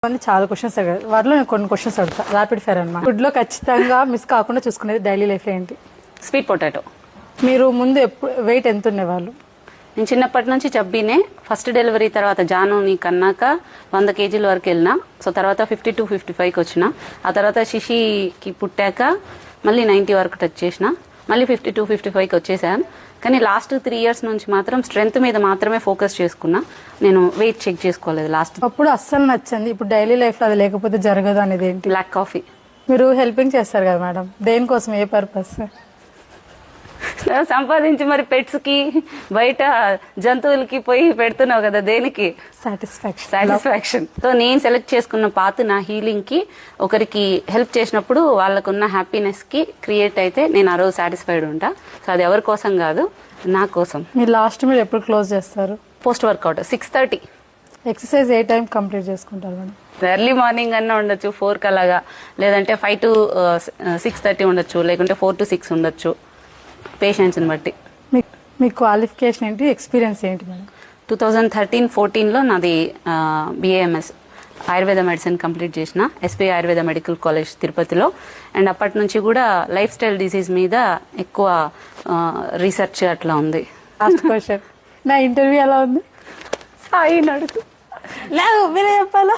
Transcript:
చాలా క్వశ్చన్స్ అడిగారు, వాటిలో నేను కొన్ని క్వశ్చన్స్ అడుగుతా. ర్యాపిడ్ ఫైర్ అన్నమాట. ఫుడ్ లో ఖచ్చితంగా మిస్ కాకుండా చూసుకునేది డైలీ లైఫ్ లో ఏంటి? Sweet potato. మీరు ముందు వెయిట్ ఎంత ఉండేవాళ్ళు? నేను చిన్నప్పటి నుంచి చబ్బీనే. ఫస్ట్ డెలివరీ తర్వాత జానుని కన్నాక 100 కేజీల వరకు వెళ్ళినా. సో తర్వాత 52-55కి వచ్చిన. ఆ తర్వాత శిశికి పుట్టాక మళ్ళీ 90 వరకు టచ్ చేసిన. మళ్ళీ 52-55కి వచ్చేసాను. కానీ లాస్ట్ 3 ఇయర్స్ నుంచి మాత్రం స్ట్రెంగ్త్ మీద మాత్రమే ఫోకస్ చేసుకున్నా. నేను వెయిట్ చెక్ చేసుకోలేదు లాస్ట్. అప్పుడు అస్సలు నచ్చింది, ఇప్పుడు డైలీ లైఫ్ లో అది లేకపోతే జరగదు అనేది ఏంటి? Black coffee. మీరు హెల్పింగ్ చేస్తారు కదా మేడం, దేనికోసం, ఏ పర్పస్? సంపాదించి మరి పెట్స్ కి బయట జంతువులకి పోయి పెడుతున్నావు కదా, దేనికి? సాటిస్ఫాక్షన్. సో నేను సెలెక్ట్ చేసుకున్న పాత్ నా హీలింగ్ కి, ఒకరికి హెల్ప్ చేసినప్పుడు వాళ్ళకున్న హ్యాపీనెస్ కి క్రియేట్ అయితే నేను ఆ రోజు సాటిస్ఫైడ్ ఉంటా. సో అది ఎవరి కోసం కాదు, నా కోసం. మీరు లాస్ట్ మీరు ఎప్పుడు క్లోజ్ చేస్తారు? Post workout 6:30. ఎక్సర్సైజ్ ఏ టైం కంప్లీట్ చేసుకుంటారు మేడం? ఎర్లీ మార్నింగ్ అన్నా ఉండొచ్చు, 4 అలాగా, లేదంటే 5 to 6:30 ఉండొచ్చు, లేకుంటే 4 to 6 ఉండొచ్చు, పేషెంట్స్ని బట్టి. మీ క్వాలిఫికేషన్ ఏంటి, ఎక్స్పీరియన్స్ ఏంటి మేడం? 2013-14లో నాది BAMS ఆయుర్వేద మెడిసిన్ కంప్లీట్ చేసిన, ఎస్పీ ఆయుర్వేద మెడికల్ కాలేజ్ తిరుపతిలో. అండ్ అప్పటి నుంచి కూడా లైఫ్ స్టైల్ డిసీజ్ మీద ఎక్కువ రీసెర్చ్ అట్లా ఉంది. లాస్ట్ క్వశ్చన్, నా ఇంటర్వ్యూ ఎలా ఉంది? సాయి అడుగు. లేదు మీరే చెప్పాలా?